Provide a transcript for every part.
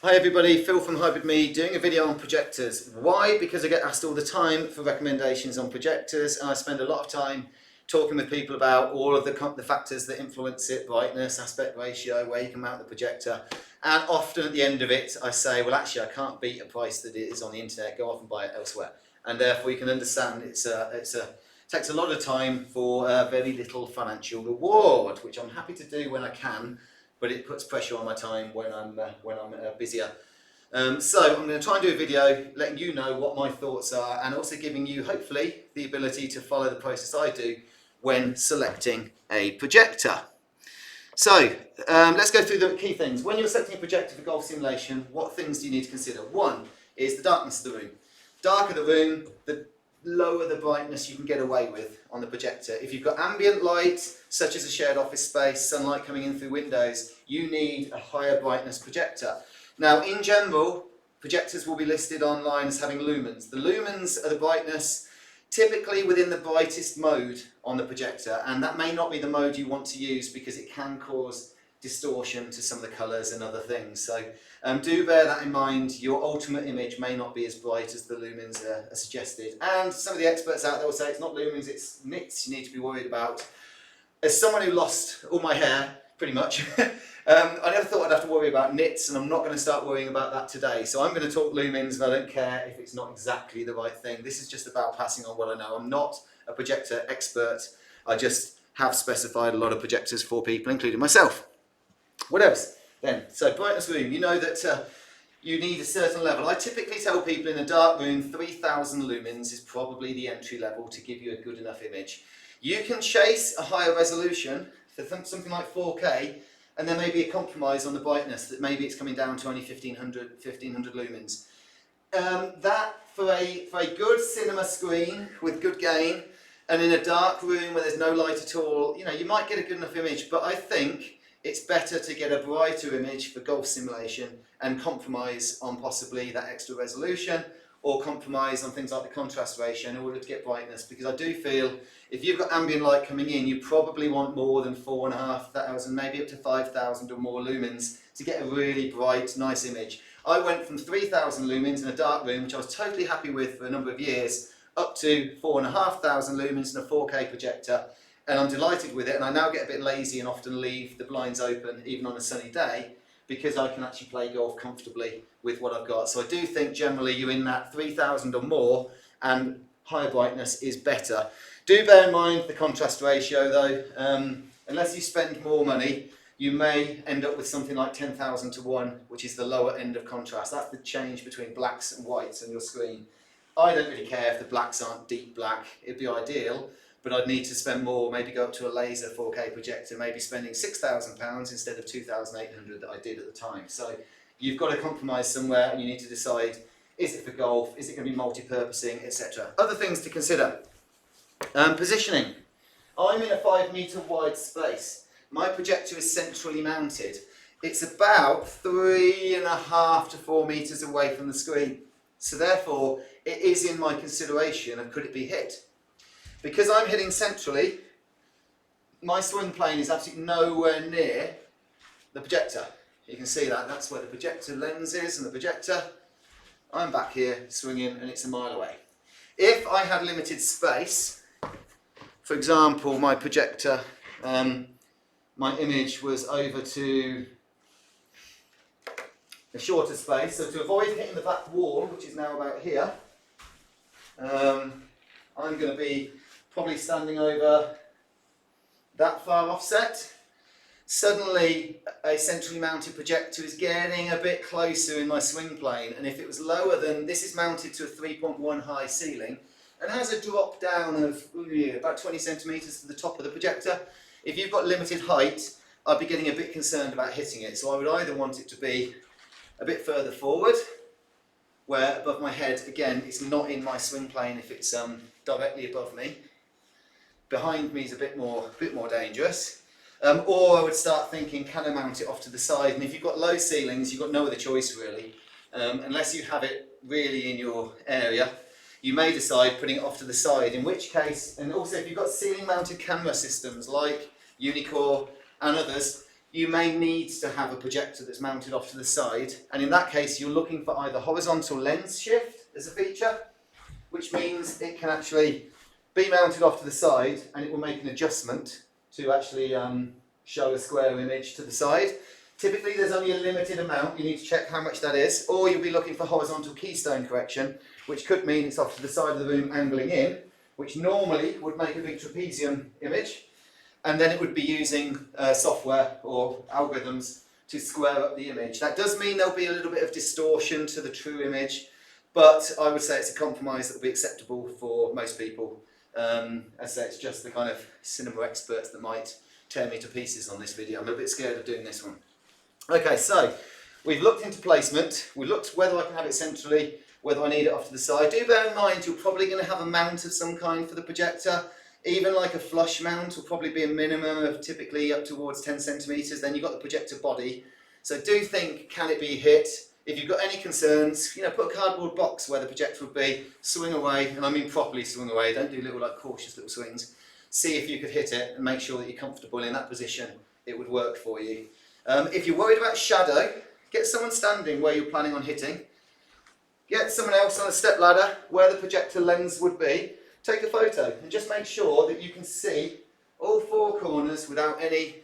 Hi everybody, Phil from Hybrid Me doing a video on projectors. Why? Because I get asked all the time for recommendations on projectors, and I spend a lot of time talking with people about all of the factors that influence it: brightness, aspect ratio, where you can mount the projector. And often at the end of it I say, well actually I can't beat a price that it is on the internet, go off and buy it elsewhere. And therefore you can understand it takes a lot of time for very little financial reward, which I'm happy to do when I can, but it puts pressure on my time when I'm busier. So I'm going to try and do a video letting you know what my thoughts are, and also giving you hopefully the ability to follow the process I do when selecting a projector. So let's go through the key things. When you're selecting a projector for golf simulation, what things do you need to consider? One is the darkness of the room. Darker the room, the lower the brightness you can get away with on the projector. If you've got ambient light, such as a shared office space, sunlight coming in through windows, you need a higher brightness projector. Now, in general, projectors will be listed online as having lumens. The lumens are the brightness typically within the brightest mode on the projector, and that may not be the mode you want to use because it can cause distortion to some of the colours and other things. So do bear that in mind. Your ultimate image may not be as bright as the lumens are suggested. And some of the experts out there will say it's not lumens, it's nits you need to be worried about. As someone who lost all my hair, pretty much, I never thought I'd have to worry about nits, and I'm not going to start worrying about that today. So I'm going to talk lumens, and I don't care if it's not exactly the right thing. This is just about passing on what I know. I'm not a projector expert. I just have specified a lot of projectors for people, including myself. What else then? So brightness room, you know that you need a certain level. I typically tell people in a dark room 3000 lumens is probably the entry level to give you a good enough image. You can chase a higher resolution for something like 4K, and there may be a compromise on the brightness, that maybe it's coming down to only 1500 lumens. That for a good cinema screen with good gain, and in a dark room where there's no light at all, you know, you might get a good enough image, but I think it's better to get a brighter image for golf simulation and compromise on possibly that extra resolution, or compromise on things like the contrast ratio in order to get brightness, because I do feel if you've got ambient light coming in, you probably want more than 4,500, maybe up to 5,000 or more lumens to get a really bright, nice image. I went from 3,000 lumens in a dark room, which I was totally happy with for a number of years, up to 4,500 lumens in a 4K projector. And I'm delighted with it, and I now get a bit lazy and often leave the blinds open even on a sunny day, because I can actually play golf comfortably with what I've got. So I do think generally you're in that 3,000 or more, and higher brightness is better. Do bear in mind the contrast ratio though. Unless you spend more money, you may end up with something like 10,000 to 1, which is the lower end of contrast. That's the change between blacks and whites on your screen. I don't really care if the blacks aren't deep black, it'd be ideal, but I'd need to spend more, maybe go up to a laser 4K projector, maybe spending £6,000 instead of 2,800 that I did at the time. So you've got to compromise somewhere, and you need to decide, is it for golf, is it going to be multi-purposing, etc. Other things to consider. Positioning. I'm in a 5 metre wide space. My projector is centrally mounted. It's about 3.5 to 4 metres away from the screen. So therefore, it is in my consideration of could it be hit. Because I'm hitting centrally, my swing plane is absolutely nowhere near the projector. You can see that, that's where the projector lens is and the projector. I'm back here swinging and it's a mile away. If I had limited space, for example, my projector, my image was over to a shorter space, so to avoid hitting the back wall, which is now about here, I'm going to be probably standing over that far offset. Suddenly a centrally mounted projector is getting a bit closer in my swing plane, and if it was lower than, this is mounted to a 3.1 high ceiling and has a drop down of about 20 centimetres to the top of the projector. If you've got limited height, I'd be getting a bit concerned about hitting it, so I would either want it to be a bit further forward, where above my head, again, it's not in my swing plane if it's directly above me. Behind me is a bit more dangerous. Or I would start thinking, can I mount it off to the side? And if you've got low ceilings, you've got no other choice really. Unless you have it really in your area, you may decide putting it off to the side, in which case, and also if you've got ceiling mounted camera systems like Unicore and others, you may need to have a projector that's mounted off to the side, and in that case you're looking for either horizontal lens shift as a feature, which means it can actually be mounted off to the side and it will make an adjustment to actually show a square image to the side. Typically there's only a limited amount, you need to check how much that is, or you'll be looking for horizontal keystone correction, which could mean it's off to the side of the room angling in, which normally would make a big trapezium image, and then it would be using software or algorithms to square up the image. That does mean there'll be a little bit of distortion to the true image, but I would say it's a compromise that will be acceptable for most people. As I say, it's just the kind of cinema experts that might tear me to pieces on this video. I'm a bit scared of doing this one. Okay, so we've looked into placement, we looked whether I can have it centrally, whether I need it off to the side. Do bear in mind you're probably going to have a mount of some kind for the projector. Even like a flush mount will probably be a minimum of typically up towards 10 centimetres. Then you've got the projector body. So do think, can it be hit? If you've got any concerns, put a cardboard box where the projector would be, swing away, and I mean properly swing away, don't do little cautious little swings. See if you could hit it and make sure that you're comfortable in that position. It would work for you. If you're worried about shadow, get someone standing where you're planning on hitting. Get someone else on a step ladder where the projector lens would be. Take a photo and just make sure that you can see all four corners without any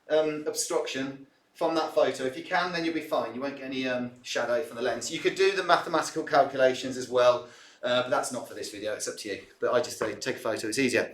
obstruction from that photo. If you can, then you'll be fine. You won't get any shadow from the lens. You could do the mathematical calculations as well, but that's not for this video, it's up to you. But I just say take a photo, it's easier.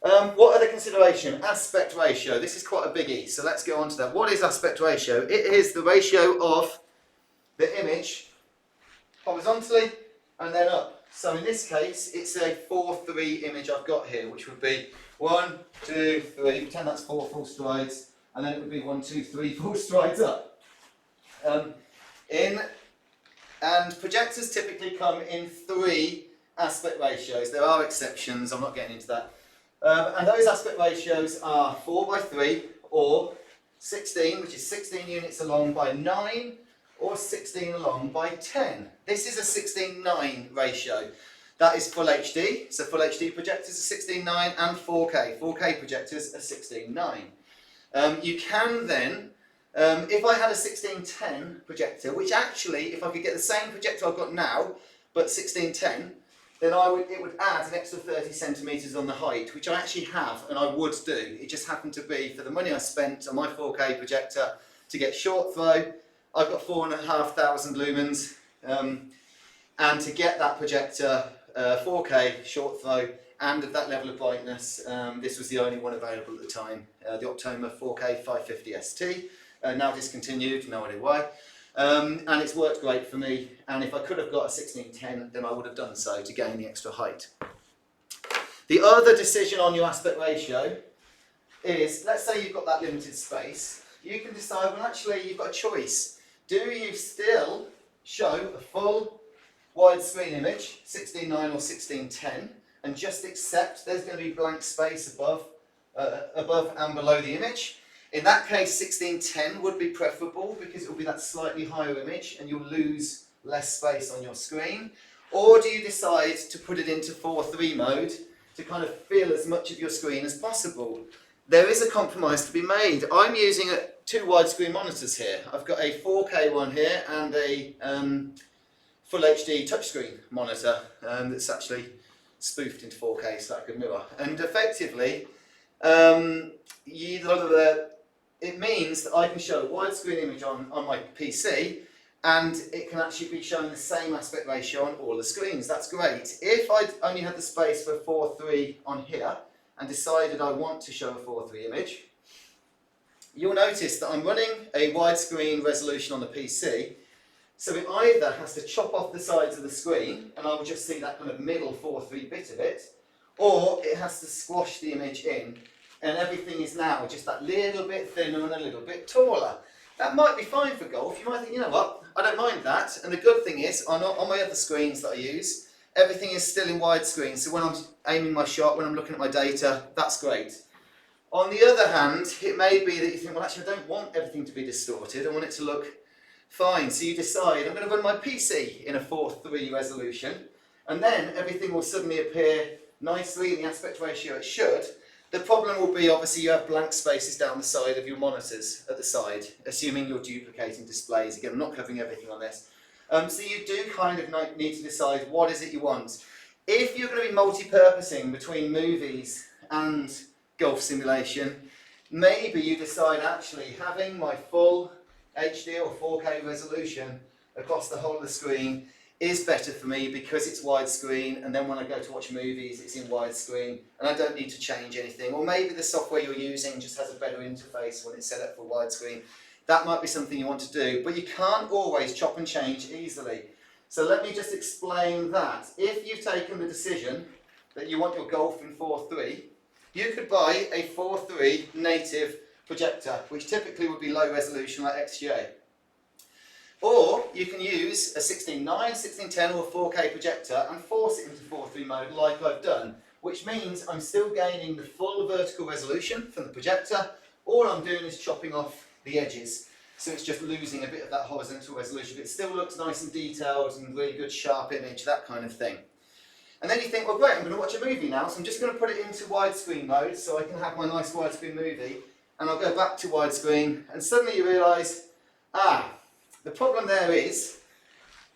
What other consideration? Aspect ratio. This is quite a biggie, so let's go on to that. What is aspect ratio? It is the ratio of the image horizontally and then up. So in this case, it's a 4-3 image I've got here, which would be 1, 2, 3, pretend that's 4 full strides, and then it would be 1, 2, 3 full strides up. And projectors typically come in 3 aspect ratios. There are exceptions, I'm not getting into that. And those aspect ratios are 4:3 or 16, which is 16 units along by 9, or 16 along by 10. This is a 16:9 ratio. That is full HD, so full HD projectors are 16:9 and 4K. 4K projectors are 16:9. You can then, if I had a 16:10 projector, which actually, if I could get the same projector I've got now, but 16:10, then it would add an extra 30 centimetres on the height, which I actually have and I would do. It just happened to be, for the money I spent on my 4K projector, to get short throw. I've got 4,500 lumens, and to get that projector 4K short throw and at that level of brightness, this was the only one available at the time. The Optoma 4K 550 ST, now discontinued, no idea why. And it's worked great for me, and if I could have got a 16:10, then I would have done so to gain the extra height. The other decision on your aspect ratio is, let's say you've got that limited space, you can decide, well actually you've got a choice. Do you still show a full widescreen image, 16:9 or 16:10, and just accept there's going to be blank space above and below the image? In that case, 16:10 would be preferable because it will be that slightly higher image and you'll lose less space on your screen. Or do you decide to put it into 4:3 mode to kind of fill as much of your screen as possible? There is a compromise to be made. I'm using 2 widescreen monitors here. I've got a 4K one here and a full HD touchscreen monitor that's actually spoofed into 4K so that I can mirror. And effectively, it means that I can show a widescreen image on my PC and it can actually be showing the same aspect ratio on all the screens. That's great. If I only had the space for 4:3 on here and decided I want to show a 4:3 image, you'll notice that I'm running a widescreen resolution on the PC, so it either has to chop off the sides of the screen and I will just see that kind of middle 4:3 bit of it, or it has to squash the image in and everything is now just that little bit thinner and a little bit taller. That might be fine for golf. You might think, you know what, I don't mind that. And the good thing is, on my other screens that I use, everything is still in widescreen. So when I'm aiming my shot, when I'm looking at my data, that's great. On the other hand, it may be that you think, well actually I don't want everything to be distorted. I want it to look fine. So you decide, I'm going to run my PC in a 4:3 resolution. And then everything will suddenly appear nicely in the aspect ratio it should. The problem will be, obviously, you have blank spaces down the side of your monitors at the side, assuming you're duplicating displays. Again, I'm not covering everything on this. So you do kind of need to decide what is it you want. If you're going to be multi-purposing between movies and golf simulation, maybe you decide actually having my full HD or 4K resolution across the whole of the screen is better for me because it's widescreen, and then when I go to watch movies it's in widescreen and I don't need to change anything. Or maybe the software you're using just has a better interface when it's set up for widescreen. That might be something you want to do, but you can't always chop and change easily. So let me just explain that. If you've taken the decision that you want your golf in 4:3, you could buy a 4:3 native projector, which typically would be low resolution like XGA. Or you can use a 16:9, 16:10 or a 4K projector and force it into 4:3 mode like I've done, which means I'm still gaining the full vertical resolution from the projector. All I'm doing is chopping off the edges. So it's just losing a bit of that horizontal resolution, but it still looks nice and detailed and really good sharp image, that kind of thing. And then you think, well great, I'm going to watch a movie now, so I'm just going to put it into widescreen mode so I can have my nice widescreen movie, and I'll go back to widescreen, and suddenly you realise, the problem there is,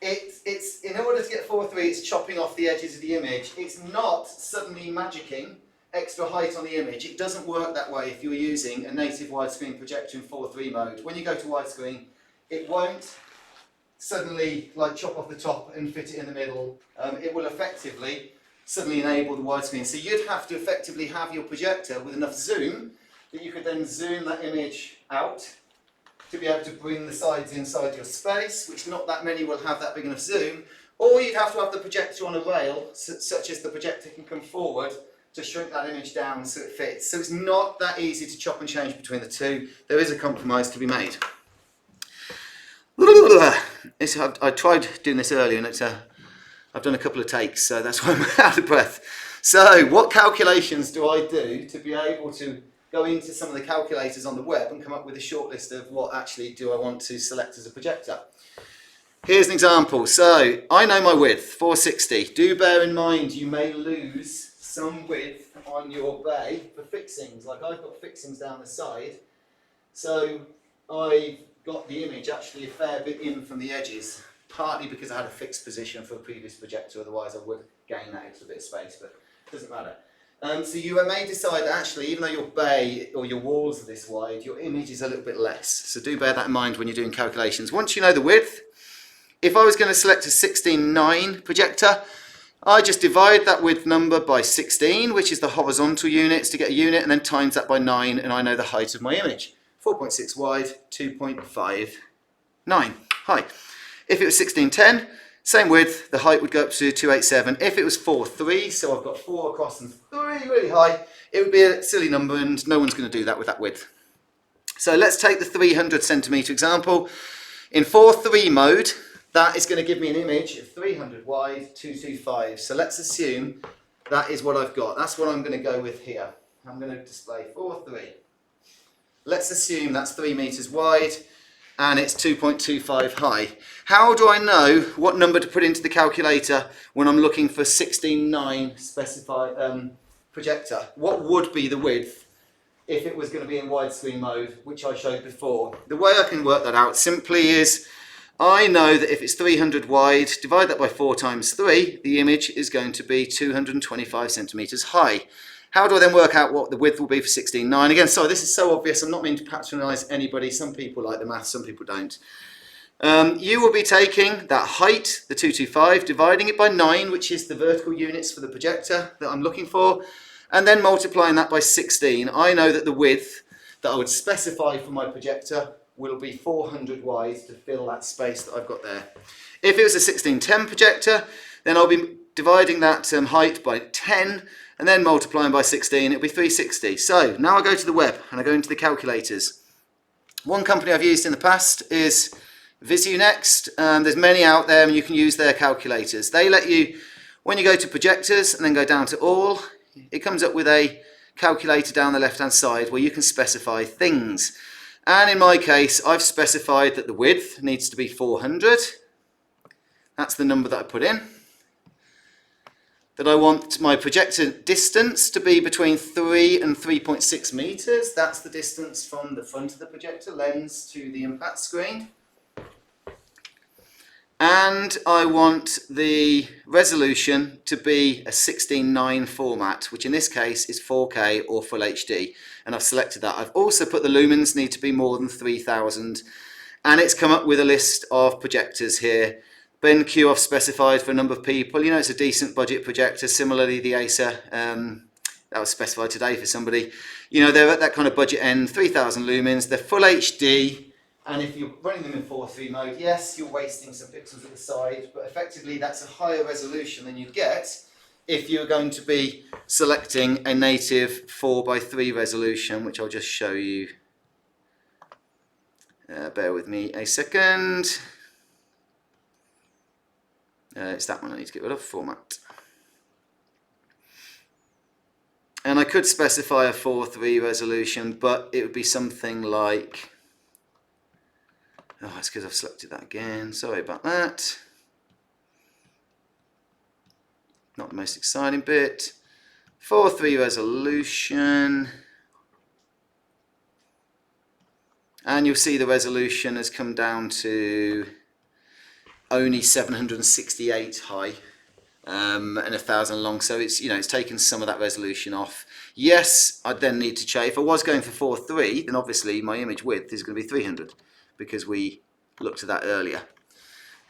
it's in order to get 4:3, it's chopping off the edges of the image. It's not suddenly magicking extra height on the image. It doesn't work that way if you're using a native widescreen projector in 4:3 mode. When you go to widescreen, it won't suddenly like chop off the top and fit it in the middle. It will effectively suddenly enable the widescreen. So you'd have to effectively have your projector with enough zoom that you could then zoom that image out to be able to bring the sides inside your space, which not that many will have that big enough zoom. Or you'd have to have the projector on a rail, such as the projector can come forward to shrink that image down so it fits. So it's not that easy to chop and change between the two. There is a compromise to be made. I tried doing this earlier and I've done a couple of takes, so that's why I'm out of breath. So what calculations do I do to be able to go into some of the calculators on the web and come up with a short list of what actually do I want to select as a projector? Here's an example. So I know my width, 460. Do bear in mind you may lose some width on your bay for fixings. Like I've got fixings down the side, so I've got the image actually a fair bit in from the edges, partly because I had a fixed position for a previous projector, otherwise I would gain that extra bit of space, but it doesn't matter. So you may decide that actually, even though your bay or your walls are this wide, your image is a little bit less. So do bear that in mind when you're doing calculations. Once you know the width, if I was going to select a 16:9 projector, I just divide that width number by 16, which is the horizontal units, to get a unit, and then times that by 9, and I know the height of my image. 4.6 wide, 2.59 high. If it was 16:10, same width, the height would go up to 287. If it was 4:3, so I've got 4 across and 3 really high, it would be a silly number and no one's going to do that with that width. So let's take the 300 centimetre example. In 4:3 mode, that is going to give me an image of 300 wide, 225. So let's assume that is what I've got. That's what I'm going to go with here. I'm going to display 4:3. Let's assume that's 3 meters wide and it's 2.25 high. How do I know what number to put into the calculator when I'm looking for 16:9 specified projector? What would be the width if it was going to be in widescreen mode, which I showed before? The way I can work that out simply is, I know that if it's 300 wide, divide that by 4 times 3, the image is going to be 225 centimeters high. How do I then work out what the width will be for 16:9? Again, sorry, this is so obvious, I'm not meaning to patronise anybody. Some people like the maths, some people don't. You will be taking that height, the 225, dividing it by 9, which is the vertical units for the projector that I'm looking for, and then multiplying that by 16. I know that the width that I would specify for my projector will be 400 wide to fill that space that I've got there. If it was a 16:10 projector, then I'll be dividing that height by 10 and then multiplying by 16, it'll be 360. So now I go to the web and I go into the calculators. One company I've used in the past is VisuNext. There's many out there and you can use their calculators. They let you, when you go to projectors and then go down to all, it comes up with a calculator down the left hand side where you can specify things. And in my case, I've specified that the width needs to be 400. That's the number that I put in. that I want my projector distance to be between 3 and 3.6 meters. That's the distance from the front of the projector lens to the impact screen. And I want the resolution to be a 16:9 format, which in this case is 4K or Full HD. And I've selected that. I've also put the lumens need to be more than 3000. And it's come up with a list of projectors here. BenQ I've specified for a number of people. You know, it's a decent budget projector. Similarly, the Acer, that was specified today for somebody. You know, they're at that kind of budget end, 3000 lumens. They're Full HD. And if you're running them in 4:3 mode, yes, you're wasting some pixels at the side, but effectively that's a higher resolution than you'd get if you're going to be selecting a native 4:3 resolution, which I'll just show you. Bear with me a second. It's that one I need to get rid of, format. And I could specify a 4:3 resolution, but it would be something like... Oh, it's because I've selected that again. Sorry about that. Not the most exciting bit. 4:3 resolution. And you'll see the resolution has come down to only 768 high and 1000 long. So it's, you know, it's taken some of that resolution off. Yes, I'd then need to change. If I was going for 4:3, then obviously my image width is going to be 300. Because we looked at that earlier.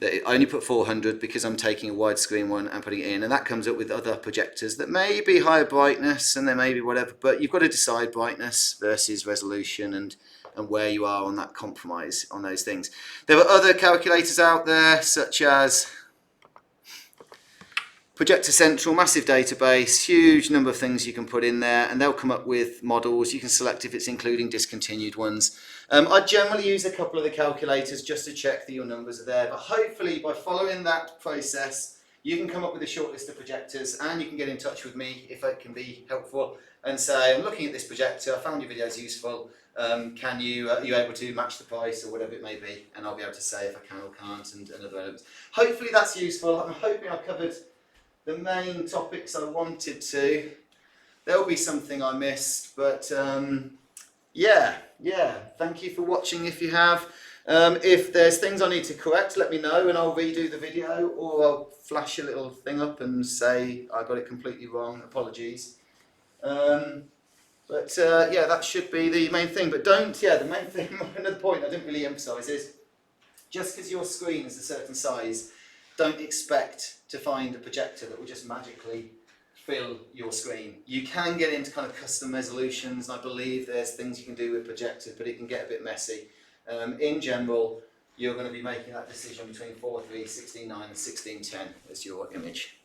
I only put 400 because I'm taking a widescreen one and putting it in, and that comes up with other projectors that may be higher brightness and they may be whatever, but you've got to decide brightness versus resolution and where you are on that compromise on those things. There are other calculators out there, such as Projector Central, massive database, huge number of things you can put in there, and they'll come up with models. You can select if it's including discontinued ones. I generally use a couple of the calculators just to check that your numbers are there, but hopefully by following that process, you can come up with a short list of projectors, and you can get in touch with me if it can be helpful and say, I'm looking at this projector, I found your videos useful, are you able to match the price or whatever it may be, and I'll be able to say if I can or can't and other elements. Hopefully that's useful. I'm hoping I've covered the main topics I wanted to. There'll be something I missed, but yeah, thank you for watching if you have. If there's things I need to correct, let me know and I'll redo the video, or I'll flash a little thing up and say I got it completely wrong, apologies. Yeah, that should be the main thing. But the main thing, another point I didn't really emphasise is, just because your screen is a certain size, don't expect to find a projector that will just magically fill your screen. You can get into kind of custom resolutions, and I believe there's things you can do with projectors, but it can get a bit messy. In general, you're going to be making that decision between 4:3, 16:9 and 16:10 as your image.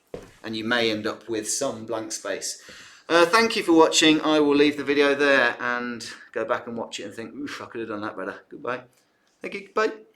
And you may end up with some blank space. Thank you for watching. I will leave the video there and go back and watch it and think, oof, I could have done that better. Goodbye. Thank you. Bye.